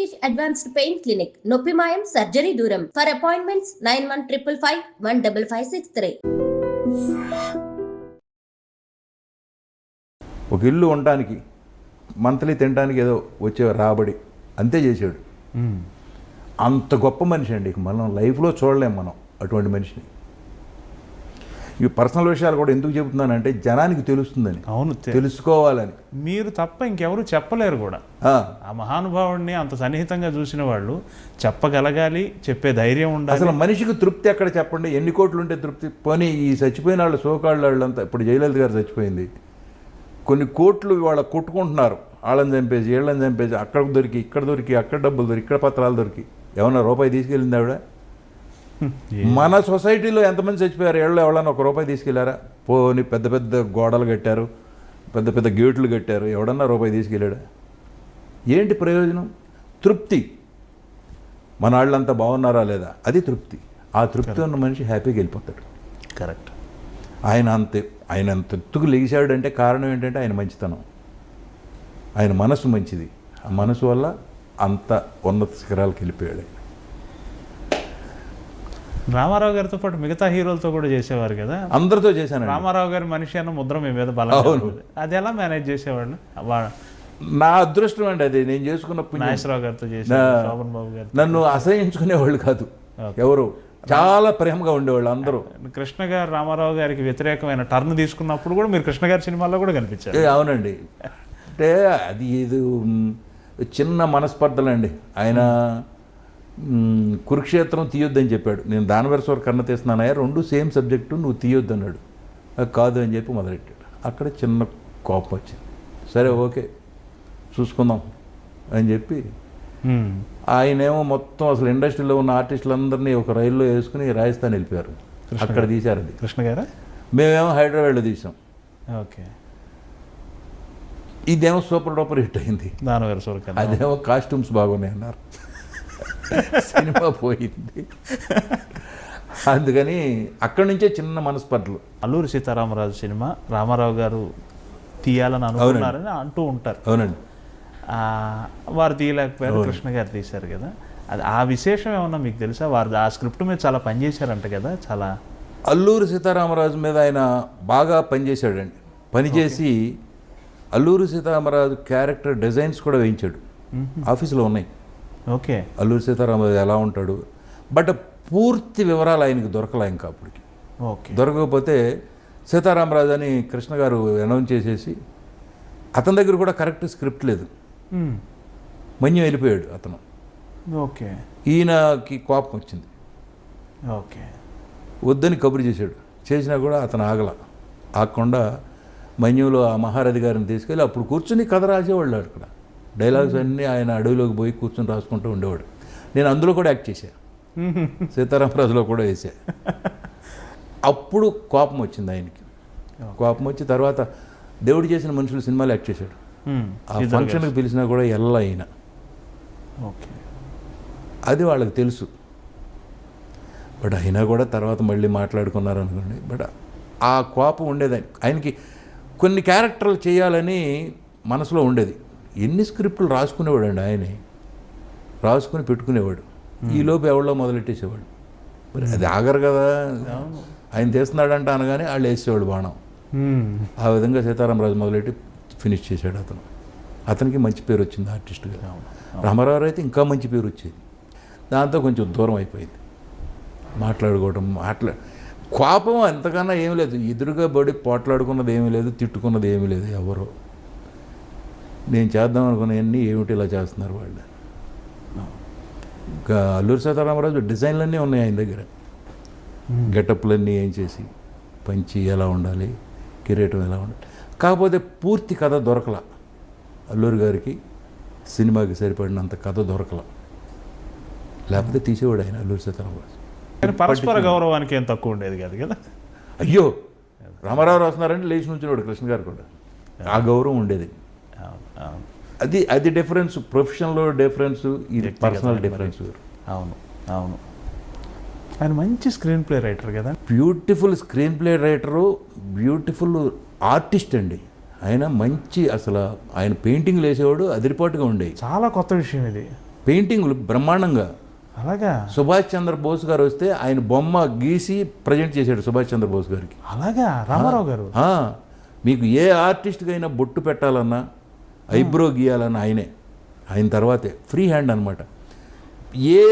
Satish Advanced Pain Clinic, Noppimayam Surgery Duram. For appointments 9155515563. ఒక ఇల్లు ఉండటానికి మంత్లీ తినడానికి ఏదో వచ్చే రాబడి అంతే చేసాడు. అంత గొప్ప మనిషి అండి. మనం లైఫ్లో చూడలేం మనం అటువంటి మనిషిని. ఈ పర్సనల్ విషయాలు కూడా ఎందుకు చెబుతున్నానంటే జనానికి తెలుస్తుందని, అవును తెలుసుకోవాలని. మీరు తప్ప ఇంకెవరు చెప్పలేరు కూడా. ఆ మహానుభావుడిని అంత సన్నిహితంగా చూసిన వాళ్ళు చెప్పగలగాలి, చెప్పే ధైర్యం ఉండాలి. అసలు మనిషికి తృప్తి ఎక్కడ చెప్పండి? ఎన్ని కోట్లు ఉంటే తృప్తి? పోనీ ఈ చచ్చిపోయిన వాళ్ళు సోకాళ్ళు వాళ్ళంతా, ఇప్పుడు జయలలిత గారు చచ్చిపోయింది, కొన్ని కోట్లు వాళ్ళ కొట్టుకుంటున్నారు, వాళ్ళని చంపేసి వీళ్ళని చంపేసి, అక్కడ దొరికి ఇక్కడ దొరికి, అక్కడ డబ్బులు దొరికి, ఇక్కడ పత్రాలు దొరికి. ఏమన్నా రూపాయి తీసుకెళ్ళింది ఆవిడ? మన సొసైటీలో ఎంతమంది చచ్చిపోయారు? ఏళ్ళు ఎవడన్నా ఒక రూపాయి తీసుకెళ్లారా? పోని పెద్ద పెద్ద గోడలు కట్టారు, పెద్ద పెద్ద గేట్లు కట్టారు, ఎవడన్నా రూపాయి తీసుకెళ్ళాడా? ఏంటి ప్రయోజనం? తృప్తి. మన వాళ్ళంతా బాగున్నారా లేదా, అది తృప్తి. ఆ తృప్తి ఉన్న మనిషి హ్యాపీగా వెళ్ళిపోతాడు. కరెక్ట్. ఆయన అంత ఎత్తుకు లెగిశాడంటే కారణం ఏంటంటే ఆయన మంచితనం, ఆయన మనసు మంచిది. ఆ మనసు వల్ల అంత ఉన్నత శిఖరాలకు వెళ్ళిపోయాడు. రామారావు గారితో పాటు మిగతా హీరోలతో కూడా చేసేవారు కదా? అందరితో చేశాను. రామారావు గారి మనిషి అన్న ముద్ర మీ మీద బలంగా ఉంది. అది ఎలా మేనేజ్ చేసేవాళ్ళు? నా అదృష్టం అండి అది. నేను చేసుకున్న నాగేశ్వరరావు గారితో చేశారు, శోభన్ బాబు గారు. నన్ను అసహించుకునేవాళ్ళు కాదు ఎవరు, చాలా ప్రేమగా ఉండేవాళ్ళు అందరూ. కృష్ణ గారు రామారావు గారికి వ్యతిరేకమైన టర్న్ తీసుకున్నప్పుడు కూడా మీరు కృష్ణ గారి సినిమాల్లో కూడా కనిపించారు. అవునండి. అంటే అది ఇది చిన్న మనస్పర్ధలండి. ఆయన కురుక్షేత్రం తీయొద్దని చెప్పాడు, నేను దానవరసవర కన్న తీస్తున్నానయ్యా, రెండు సేమ్ సబ్జెక్టు, నువ్వు తీయొద్దు అన్నాడు. కాదు అని చెప్పి మొదలెట్టాడు. అక్కడ చిన్న కోపం వచ్చింది. సరే ఓకే చూసుకుందాం అని చెప్పి ఆయనేమో మొత్తం అసలు ఇండస్ట్రీలో ఉన్న ఆర్టిస్టులందరినీ ఒక రైల్లో వేసుకుని రాజస్థాన్ వెళ్ళిపోయారు. అక్కడ తీశారు అది. కృష్ణ గారా? మేమేమో హైదరాబాద్లో తీసాం. ఓకే. ఇదేమో సూపర్ డూపర్ హిట్ అయింది. అదేమో కాస్ట్యూమ్స్ బాగున్నాయి అన్నారు, సినిమా పోయింది. అందుకని అక్కడి నుంచే చిన్న మనస్పర్ధలు. అల్లూరి సీతారామరాజు సినిమా రామారావు గారు తీయాలని అనుకున్నారని అంటూ ఉంటారు. అవునండి. వారు తీయలేకపోయారు, కృష్ణ గారు తీశారు కదా. అది ఆ విశేషం ఏమన్నా మీకు తెలుసా? వారు ఆ స్క్రిప్ట్ మీద చాలా పనిచేశారంట కదా. చాలా అల్లూరి సీతారామరాజు మీద ఆయన బాగా పనిచేశాడండి. పనిచేసి అల్లూరి సీతారామరాజు క్యారెక్టర్ డిజైన్స్ కూడా వేయించాడు, ఆఫీసులో ఉన్నాయి. ఓకే. అల్లూరి సీతారామరాజు ఎలా ఉంటాడు, బట్ పూర్తి వివరాలు ఆయనకి దొరకలే ఇంకా అప్పటికి. ఓకే. దొరకకపోతే సీతారామరాజు అని కృష్ణ గారు అనౌన్స్ చేసేసి, అతని దగ్గర కూడా కరెక్ట్ స్క్రిప్ట్ లేదు, మన్యం వెళ్ళిపోయాడు అతను. ఓకే. ఈయనకి కోపం వచ్చింది. ఓకే. వద్దని కబురు చేశాడు. చేసినా కూడా అతను ఆగకుండా మన్యంలో ఆ మహారథి గారిని తీసుకెళ్ళి అప్పుడు కూర్చుని కథ రాసేవాళ్ళు. అక్కడ డైలాగ్స్ అన్నీ ఆయన అడవిలోకి పోయి కూర్చొని రాసుకుంటూ ఉండేవాడు. నేను అందులో కూడా యాక్ట్ చేశాను, సీతారామరాజులో కూడా వేసా. అప్పుడు కోపం వచ్చింది ఆయనకి. కోపం వచ్చి తర్వాత దేవుడు చేసిన మనుషులు సినిమాలు యాక్ట్ చేశాడు. ఆ ఫంక్షన్కి పిలిచినా కూడా అయినా. ఓకే. అది వాళ్ళకి తెలుసు. బట్ అయినా కూడా తర్వాత మళ్ళీ మాట్లాడుకున్నారు అనుకోండి. బట్ ఆ కోపం ఉండేది ఆయనకి. కొన్ని క్యారెక్టర్లు చేయాలని మనసులో ఉండేది. ఎన్ని స్క్రిప్టులు రాసుకునేవాడు అండి ఆయనే, రాసుకుని పెట్టుకునేవాడు. ఈలోపు ఎవరిలో మొదలెట్టేసేవాడు. మరి అది ఆగరు కదా, ఆయన చేస్తున్నాడంట అనగానే వాళ్ళు వేసేవాడు బాణం. ఆ విధంగా సీతారామరాజు మొదలెట్టి ఫినిష్ చేశాడు అతను. అతనికి మంచి పేరు వచ్చింది ఆర్టిస్ట్గా. రామారావు అయితే ఇంకా మంచి పేరు వచ్చేది. దాంతో కొంచెం దూరం అయిపోయింది. మాట్లాడుకోవడం కోపం అంతకన్నా ఏమీ లేదు. ఎదురుగా పడి పోట్లాడుకున్నది ఏమీ లేదు, తిట్టుకున్నది ఏమీ లేదు. ఎవరో నేను చేద్దాం అనుకున్నవన్నీ ఏమిటి ఇలా చేస్తున్నారు వాళ్ళు. ఇంకా అల్లూరి సీతారామరాజు డిజైన్లన్నీ ఉన్నాయి ఆయన దగ్గర. గెటప్లన్నీ ఏం చేసి, పంచి ఎలా ఉండాలి, కిరీటం ఎలా ఉండాలి. కాకపోతే పూర్తి కథ దొరకల అల్లూరి గారికి. సినిమాకి సరిపడినంత కథ దొరకల, లేకపోతే తీసేవాడు ఆయన అల్లూరి సీతారామరాజు. పరస్పర గౌరవానికి ఏం తక్కువ ఉండేది కాదు కదా. అయ్యో, రామారావు రాస్తున్నారంటే లేచి నుంచినవాడు కృష్ణ గారు కూడా. ఆ గౌరవం ఉండేది. అది డిఫరెన్స్, ప్రొఫెషన్లో డిఫరెన్స్, ఇది పర్సనల్ డిఫరెన్స్. అవును అవును. ఆయన మంచి స్క్రీన్ ప్లే రైటర్ కదా. Beautiful screen play writer, beautiful artist అండి ఆయన. మంచి అసలు ఆయన పెయింటింగ్లు వేసేవాడు, అదిరిపాటుగా ఉండేవి. చాలా కొత్త విషయం ఇది. పెయింటింగ్లు బ్రహ్మాండంగా. అలాగా సుభాష్ చంద్రబోస్ గారు వస్తే ఆయన బొమ్మ గీసి ప్రజెంట్ చేశాడు సుభాష్ చంద్రబోస్ గారికి. అలాగా రామారావు గారు. మీకు ఏ ఆర్టిస్ట్కి అయినా బొట్టు పెట్టాలన్నా ఐబ్రో గీయాలన్నా ఆయన తర్వాతే ఫ్రీ హ్యాండ్ అనమాట. ఏ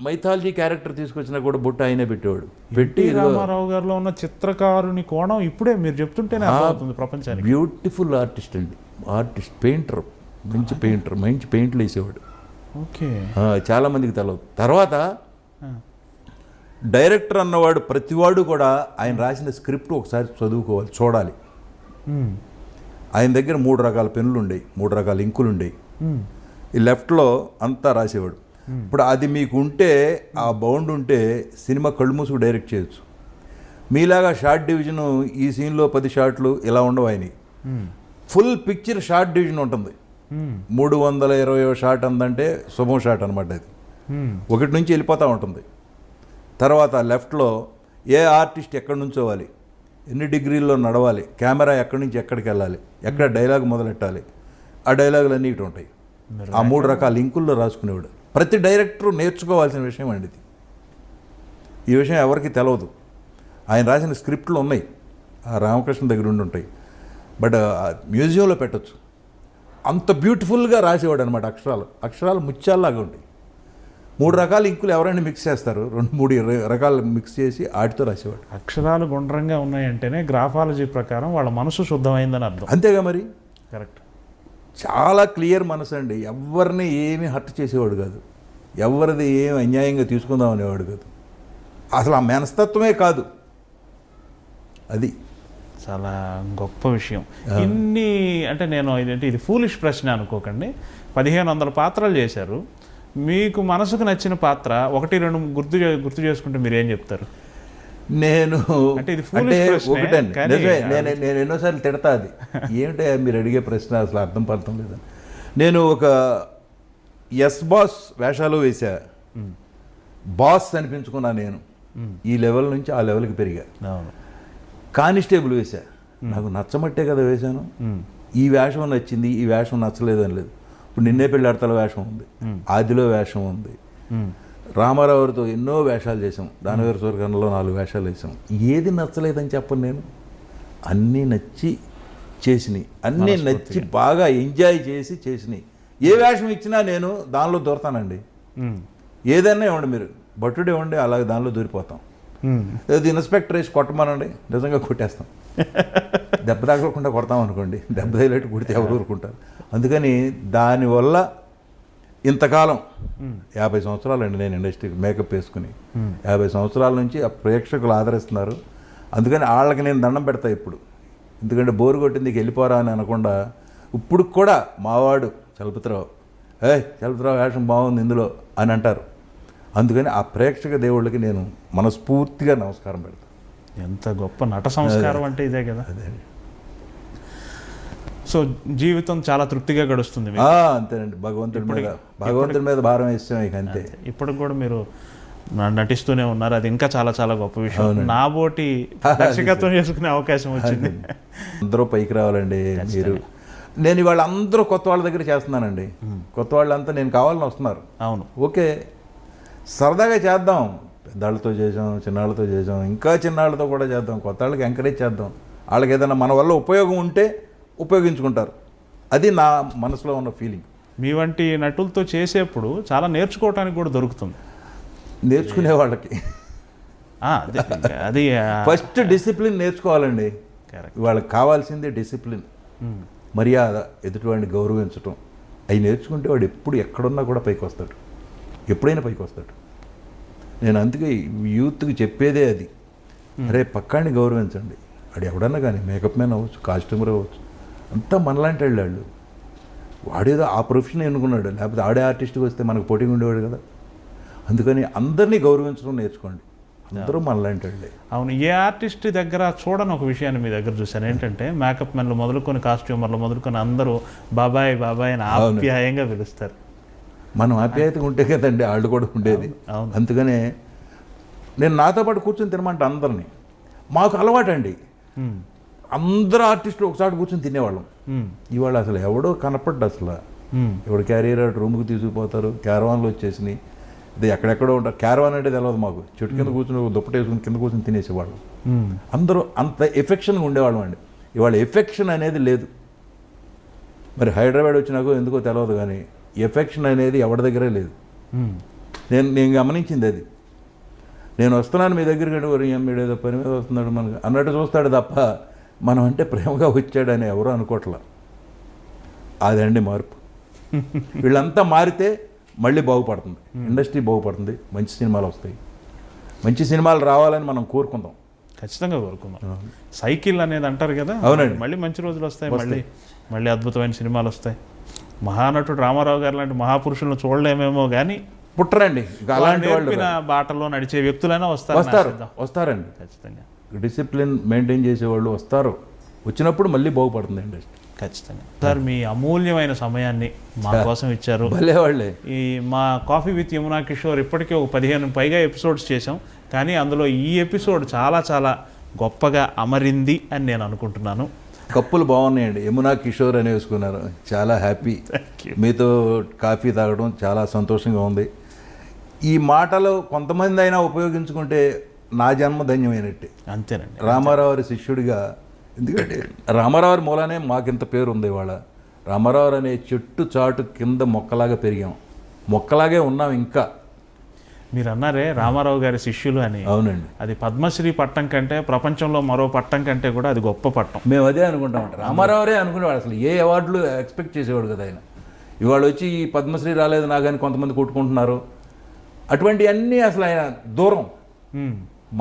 మైథాలజీ క్యారెక్టర్ తీసుకొచ్చినా కూడా బొట్టు ఆయనే పెట్టేవాడు. పెట్టి రామారావు గారిలో ఉన్న చిత్రకారుని కోణం ఇప్పుడే మీరు చెప్తుంటేనే అర్థమవుతుంది ప్రపంచానికి. బ్యూటిఫుల్ ఆర్టిస్ట్ అండి, ఆర్టిస్ట్, పెయింటర్, మంచి పెయింటర్, మంచి పెయింట్లు వేసేవాడు. ఓకే. చాలామందికి తెలవదు. తర్వాత డైరెక్టర్ అన్నవాడు ప్రతివాడు కూడా ఆయన రాసిన స్క్రిప్ట్ ఒకసారి చదువుకోవాలి, చూడాలి. ఆయన దగ్గర 3 రకాల పెన్నులు ఉండేవి, 3 రకాల ఇంకులు ఉండేవి. ఈ లెఫ్ట్లో అంతా రాసేవాడు. ఇప్పుడు అది మీకు ఉంటే, ఆ బౌండ్ ఉంటే సినిమా కళ్ళు మూసుకు డైరెక్ట్ చేయొచ్చు. మీలాగా షార్ట్ డివిజన్ ఈ సీన్లో 10 షాట్లు ఇలా ఉండవు. ఆయన ఫుల్ పిక్చర్ షార్ట్ డివిజన్ ఉంటుంది. 320 షాట్ అందంటే శుభం షాట్ అనమాట. అది ఒకటి నుంచి వెళ్ళిపోతూ ఉంటుంది. తర్వాత లెఫ్ట్లో ఏ ఆర్టిస్ట్ ఎక్కడి నుంచోవాలి, ఎన్ని డిగ్రీల్లో నడవాలి, కెమెరా ఎక్కడి నుంచి ఎక్కడికి వెళ్ళాలి, ఎక్కడ డైలాగ్ మొదలెట్టాలి, ఆ డైలాగులు అన్నీ ఇటు ఉంటాయి. ఆ 3 రకాల లింకుల్లో రాసుకునేవాడు. ప్రతి డైరెక్టరు నేర్చుకోవాల్సిన విషయం అండి ఇది. ఈ విషయం ఎవరికి తెలవదు. ఆయన రాసిన స్క్రిప్ట్లు ఉన్నాయి, ఆ రామకృష్ణ దగ్గర ఉండి ఉంటాయి. బట్ మ్యూజియంలో పెట్టచ్చు. అంత బ్యూటిఫుల్గా రాసేవాడు అనమాట. అక్షరాలు ముత్యాల్లాగా ఉంటాయి. 3 రకాల ఇంకులు ఎవరైనా మిక్స్ చేస్తారు, 2-3 రకాలు మిక్స్ చేసి వాటితో రాసేవాడు. అక్షరాలు గుండ్రంగా ఉన్నాయంటేనే గ్రాఫాలజీ ప్రకారం వాళ్ళ మనసు శుద్ధమైందని అర్థం. అంతేగా మరి. కరెక్ట్. చాలా క్లియర్ మనసు అండి. ఎవరిని ఏమీ హర్ట్ చేసేవాడు కాదు, ఎవరిది ఏమి అన్యాయంగా తీసుకుందాం అనేవాడు కాదు. అసలు ఆ మనస్తత్వమే కాదు. అది చాలా గొప్ప విషయం. ఇన్ని అంటే నేను ఇది ఫూలిష్ ప్రశ్న అనుకోకండి. 1500 పాత్రలు చేశారు. మీకు మనసుకు నచ్చిన పాత్ర 1-2 గుర్తు చేసుకుంటే మీరు ఏం చెప్తారు? నేను అంటే ఒకటండి, నేను ఎన్నోసార్లు తిడతా. అది ఏమిటో మీరు అడిగే ప్రశ్న అసలు అర్థం పడతాం లేదా. నేను ఒక బాస్ వేషాలు వేసా, బాస్ అనిపించుకున్నా. నేను ఈ లెవెల్ నుంచి ఆ లెవెల్కి పెరిగా. కానిస్టేబుల్ వేసా, నాకు నచ్చమట్టే కదా వేశాను. ఈ వేషం నచ్చింది, ఈ వేషం నచ్చలేదు అని లేదు. ఇప్పుడు నిన్నే పెళ్ళాడతల వేషం ఉంది, ఆదిలో వేషం ఉంది, రామారావుతో ఎన్నో వేషాలు చేసాం, దానవీర సూరకర్ణలో 4 వేషాలు వేసాం. ఏది నచ్చలేదని చెప్పను నేను. అన్నీ నచ్చి చేసినాయి, అన్నీ నచ్చి బాగా ఎంజాయ్ చేసినాయి. ఏ వేషం ఇచ్చినా నేను దానిలో దూరతానండి. ఏదైనా ఇవ్వండి, మీరు బట్టుడే ఇవ్వండి, అలాగే దానిలో దూరిపోతాం. అది ఇన్స్పెక్టర్ వేసి కొట్టమనండి, నిజంగా కొట్టేస్తాం. దెబ్బ తగలకుండా కొడతాం అనుకోండి, దెబ్బ తగిలేట్టు కొడితే ఎవరు ఊరుకుంటారు. అందుకని దానివల్ల ఇంతకాలం 50 సంవత్సరాలండి నేను ఇండస్ట్రీకి మేకప్ వేసుకుని. 50 సంవత్సరాల నుంచి ఆ ప్రేక్షకులు ఆదరిస్తున్నారు. అందుకని వాళ్ళకి నేను దండం పెడతా ఇప్పుడు. ఎందుకంటే బోరు కొట్టింది వెళ్ళిపోరా అని అనకుండా, ఇప్పుడు కూడా మావాడు చలపతిరావు, చలపతిరావు వేషం బాగుంది ఇందులో అని అంటారు. అందుకని ఆ ప్రేక్షక దేవుళ్ళకి నేను మనస్ఫూర్తిగా నమస్కారం పెడతాను. ఎంత గొప్ప నట సంస్కారం అంటే ఇదే కదా. అదే. సో జీవితం చాలా తృప్తిగా గడుస్తుంది. అంతేనండి. భగవంతుడి మీద భారం ఇస్తాం ఇక, అంతే. ఇప్పటికి కూడా మీరు నటిస్తూనే ఉన్నారు. అది ఇంకా చాలా చాలా గొప్ప విషయం. నాబోటి దర్శకత్వం చేసుకునే అవకాశం వచ్చింది. అందరూ పైకి రావాలండి. నేను ఇవాళ అందరూ కొత్త వాళ్ళ దగ్గర చేస్తున్నానండి. కొత్త వాళ్ళంతా నేను కావాలని వస్తున్నారు. అవును, ఓకే, సరదాగా చేద్దాం. పెద్దాళ్ళతో చేసాం, చిన్నాళ్ళతో చేసాం, ఇంకా చిన్నాళ్ళతో కూడా చేద్దాం. కొత్త వాళ్ళకి ఎంకరేజ్ చేద్దాం. వాళ్ళకి ఏదైనా మన వల్ల ఉపయోగం ఉంటే ఉపయోగించుకుంటారు. అది నా మనసులో ఉన్న ఫీలింగ్. మీ వంటి నటులతో చేసేప్పుడు చాలా నేర్చుకోవటానికి కూడా దొరుకుతుంది. నేర్చుకునే వాళ్ళకి అది ఫస్ట్ డిసిప్లిన్ నేర్చుకోవాలండి. వాళ్ళకి కావాల్సిందే డిసిప్లిన్, మర్యాద, ఎదుటివాడిని గౌరవించటం. అవి నేర్చుకుంటే వాడు ఎప్పుడు ఎక్కడున్నా కూడా పైకి వస్తాడు, ఎప్పుడైనా పైకి వస్తాడు. నేను అందుకే యూత్కి చెప్పేదే అది. అరే పక్కాన్ని గౌరవించండి. వాడు ఎవడన్నా కానీ మేకప్ మ్యాన్ అవ్వచ్చు, కాస్ట్యూమర్ అవ్వచ్చు, అంతా మనలాంటి వాళ్ళు. వాడేదో ఆ ప్రొఫెషన్ ఎన్నుకున్నాడు, లేకపోతే ఆడే ఆర్టిస్ట్కి వస్తే మనకు పోటీగా ఉండేవాడు కదా. అందుకని అందరినీ గౌరవించడం నేర్చుకోండి. అందరూ మనలాంటి వాళ్ళే. అవును. ఏ ఆర్టిస్ట్ దగ్గర చూడని ఒక విషయాన్ని మీ దగ్గర చూశాను. ఏంటంటే మేకప్ మెన్లు మొదలుకొని కాస్ట్యూమర్లు మొదలుకొని అందరూ బాబాయ్ బాబాయ్ అని ఆప్యాయంగా పిలుస్తారు. మనం ఆప్యాయతగా ఉంటే కదండి వాళ్ళు కూడా ఉండేది. అందుకనే నేను నాతో పాటు కూర్చొని తినమంటే అందరినీ. మాకు అలవాటండి, అందరూ ఆర్టిస్టులు ఒకసారి కూర్చొని తినేవాళ్ళం. ఇవాళ అసలు ఎవడో కనపడ్డు. అసలు ఇప్పుడు క్యారియర్ రూమ్కి తీసుకుపోతారు, క్యారవాన్లు వచ్చేసినాయి. ఇది ఎక్కడెక్కడో ఉంటారు. క్యారవాన్ అంటే తెలియదు మాకు, చెట్టు కింద కూర్చుని దుప్పటి వేసుకుని కింద కూర్చొని తినేసేవాళ్ళు. అందరూ అంత ఎఫెక్షన్గా ఉండేవాళ్ళం అండి. ఇవాళ ఎఫెక్షన్ అనేది లేదు. మరి హైదరాబాద్ వచ్చినాకో ఎందుకో తెలియదు కానీ ఎఫెక్షన్ అనేది ఎవరి దగ్గరే లేదు. నేను గమనించింది అది. నేను వస్తున్నాను మీ దగ్గరికి, మీరు ఏదో పని మీద వస్తున్నాడు మనకు అన్నట్టు చూస్తాడు తప్ప మనం అంటే ప్రేమగా వచ్చాడని ఎవరూ అనుకోవట్లా. అదండి మార్పు. వీళ్ళంతా మారితే మళ్ళీ బాగుపడుతుంది, ఇండస్ట్రీ బాగుపడుతుంది, మంచి సినిమాలు వస్తాయి. మంచి సినిమాలు రావాలని మనం కోరుకుందాం, ఖచ్చితంగా కోరుకుందాం. సైకిల్ అనేది అంటారు కదా, అవునండి. మళ్ళీ మంచి రోజులు వస్తాయి, మళ్ళీ అద్భుతమైన సినిమాలు వస్తాయి. మహానటుడు రామారావు గారు లాంటి మహాపురుషులను చూడలేమేమో కానీ పుట్టరండి. అలాంటి వాళ్ళు బాటలో నడిచే వ్యక్తులైనా వస్తారండి. ఖచ్చితంగా డిసిప్లిన్ మెయింటైన్ చేసేవాళ్ళు వస్తారు. వచ్చినప్పుడు మళ్ళీ బాగుపడుతుంది ఇండస్ట్రీ. ఖచ్చితంగా. సార్, మీ అమూల్యమైన సమయాన్ని మా కోసం ఇచ్చారు. భలేవాళ్ళే. ఈ మా కాఫీ విత్ యమునా కిషోర్ ఇప్పటికే ఒక 15 పైగా ఎపిసోడ్స్ చేసాం, కానీ అందులో ఈ ఎపిసోడ్ చాలా చాలా గొప్పగా అమరింది అని నేను అనుకుంటున్నాను. కప్పులు బాగున్నాయండి, యమునా కిషోర్ అని వేసుకున్నారు. చాలా హ్యాపీ. మీతో కాఫీ తాగడం చాలా సంతోషంగా ఉంది. ఈ మాటలు కొంతమంది అయినా ఉపయోగించుకుంటే నా జన్మ ధన్యమైనట్టే. అంతేనండి. రామారావు శిష్యుడిగా, ఎందుకంటే రామారావు మూలనే మాకింత పేరు ఉంది. ఇవాళ రామారావు అనే చెట్టు చాటు కింద మొక్కలాగా పెరిగాం, మొక్కలాగే ఉన్నాం ఇంకా. మీరు అన్నారే రామారావు గారి శిష్యులు అని. అవునండి. అది పద్మశ్రీ పట్టం కంటే, ప్రపంచంలో మరో పట్టం కంటే కూడా అది గొప్ప పట్టం. మేము అదే అనుకుంటామంట. రామారావురే అనుకునేవాడు. అసలు ఏ అవార్డులు ఎక్స్పెక్ట్ చేసేవాడు కదా ఆయన. ఇవాళ వచ్చి ఈ పద్మశ్రీ రాలేదు నాకని కొంతమంది కొట్టుకుంటున్నారు. అటువంటివన్నీ అసలు ఆయన దూరం.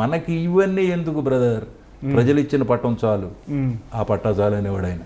మనకి ఇవన్నీ ఎందుకు బ్రదర్, ప్రజలు ఇచ్చిన పట్టం చాలు, ఆ పట్టా చాలు అనేవాడు ఆయన.